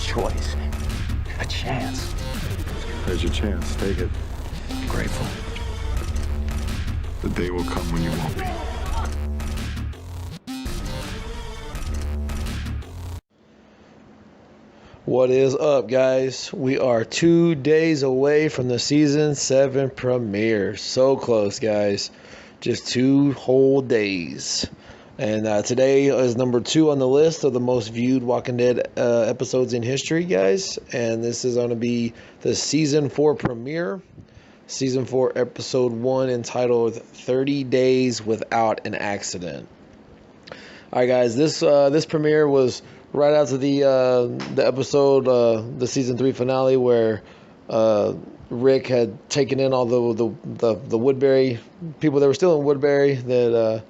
choice, a chance. There's your chance. Take it. I'm grateful. The day will come when you won't be. What is up, guys? We are 2 days away from the season 7 premiere. So close, guys. Just 2 whole days. And today is number 2 on the list of the most viewed Walking Dead episodes in history, guys. And this is going to be the season 4 premiere. Season 4, episode 1, entitled 30 Days Without an Accident. Alright, guys, this premiere was right after the episode, the season 3 finale, where Rick had taken in all the Woodbury people that were still in Woodbury. That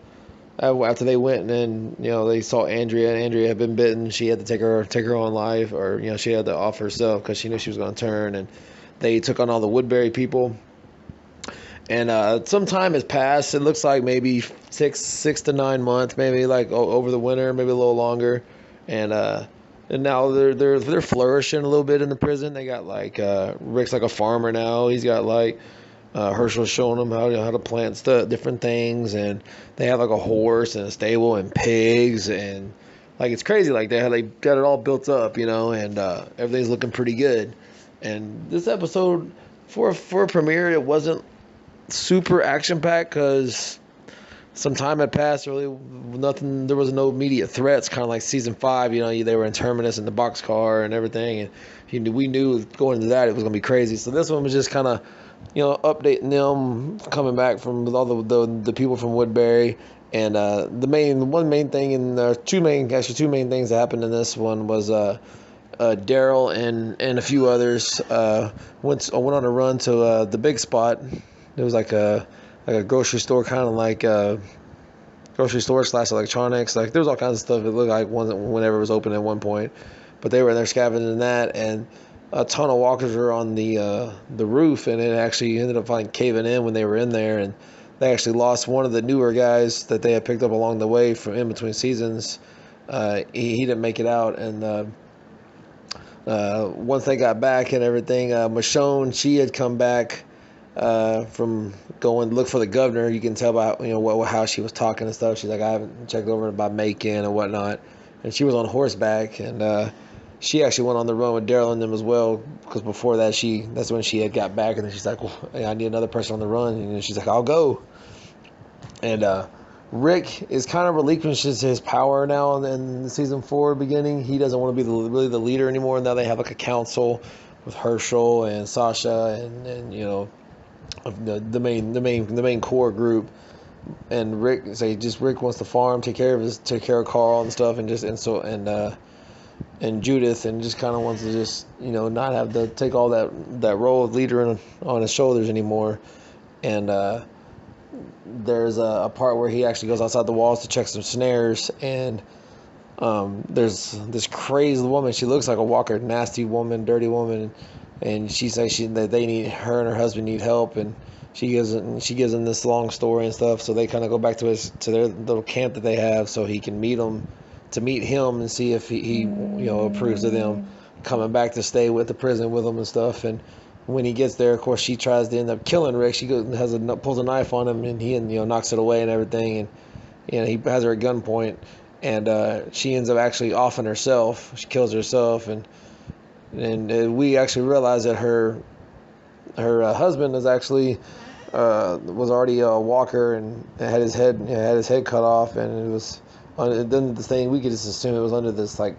after they went and they saw Andrea, and Andrea had been bitten, she had to take her own life, or she had to off herself because she knew she was going to turn. And they took on all the Woodbury people. And some time has passed. It looks like maybe six to 9 months, maybe like over the winter, maybe a little longer. And now they're flourishing a little bit in the prison. They got like Rick's like a farmer now. He's got like Herschel's showing them how to plant different things, and they have like a horse and a stable and pigs, and like it's crazy like they got it all built up, and everything's looking pretty good. And this episode for a premiere, it wasn't super action packed because some time had passed. Really, nothing. There was no immediate threats. Kind of like season 5. They were in Terminus in the boxcar and everything, and we knew going into that it was gonna be crazy. So this one was just kind of, updating them coming back from all the people from Woodbury. And two main things that happened in this one was Daryl and a few others went on a run to the big spot. It was like a grocery store, kind of like grocery store / electronics. Like there was all kinds of stuff. It looked like whenever it was open at one point, but they were in there scavenging that, and a ton of walkers were on the roof, and it actually ended up caving in when they were in there, and they actually lost one of the newer guys that they had picked up along the way from in between seasons. He didn't make it out, and once they got back and everything, Michonne, she had come back from going to look for the governor. You can tell by how she was talking and stuff. She's like, I haven't checked over about Macon and whatnot, and she was on horseback, and she actually went on the run with Daryl and them as well, because before that that's when she had got back, and then she's like, well, I need another person on the run, and she's like, I'll go. And Rick is kind of relinquishes his power now in season 4 beginning. He doesn't want to be really the leader anymore. Now they have like a council with Herschel and Sasha and the main core group, and Rick wants to farm, take care of Carl and stuff, and Judith, and just kind of wants to just not have to take all that role of leader on his shoulders anymore. And there's a part where he actually goes outside the walls to check some snares, and there's this crazy woman. She looks like a walker, nasty woman, dirty woman. And she says that her and her husband need help, and she gives them this long story and stuff. So they kind of go back to their little camp that they have, so he can meet him and see if he approves of them coming back to stay with the prison with him and stuff. And when he gets there, of course, she tries to end up killing Rick. She pulls a knife on him, and he knocks it away and everything. And he has her at gunpoint, and she ends up actually offing herself. She kills herself, and we actually realized that her husband is actually was already a walker and had his head cut off, and it was then the thing we could just assume it was under this like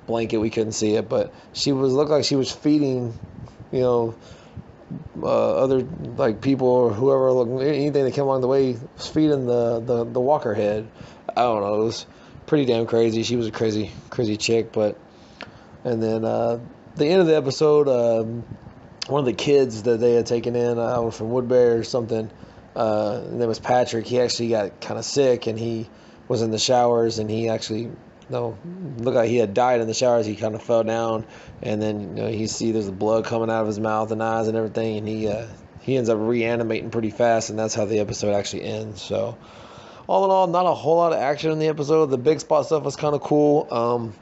blanket. We couldn't see it, but looked like she was feeding other like people or whoever, anything that came along the way, was feeding the walker head. I don't know, it was pretty damn crazy. She was a crazy chick. But and then the end of the episode, one of the kids that they had taken in from Woodbury or something, his name was Patrick. He actually got kind of sick, and he was in the showers, and he actually looked like he had died in the showers. He kind of fell down, and then you see there's the blood coming out of his mouth and eyes and everything, and he ends up reanimating pretty fast, and that's how the episode actually ends. So all in all, not a whole lot of action in the episode. The big spot stuff was kind of cool.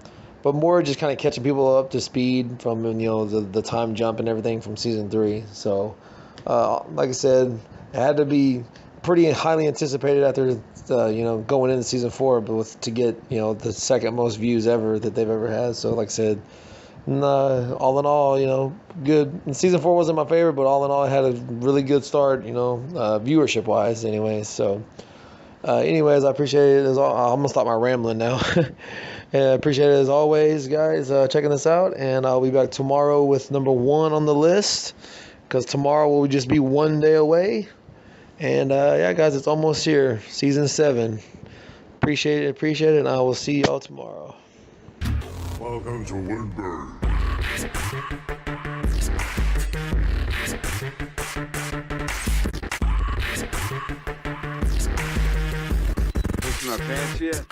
but more just kind of catching people up to speed from, you know, the time jump and everything from season 3. So, like I said, it had to be pretty highly anticipated after, you know, going into season 4, but to get, you know, the second most views ever that they've ever had. So, like I said, all in all, you know, good. And season 4 wasn't my favorite, but all in all, it had a really good start, you know, viewership wise, anyways. So, anyways, I appreciate it. I'm gonna stop my rambling now. And I appreciate it as always, guys, checking this out. And I'll be back tomorrow with number 1 on the list, because tomorrow will just be 1 day away. And yeah, guys, it's almost here, season 7. Appreciate it, and I will see y'all tomorrow. Welcome to Woodburn. Pushing my pants yet?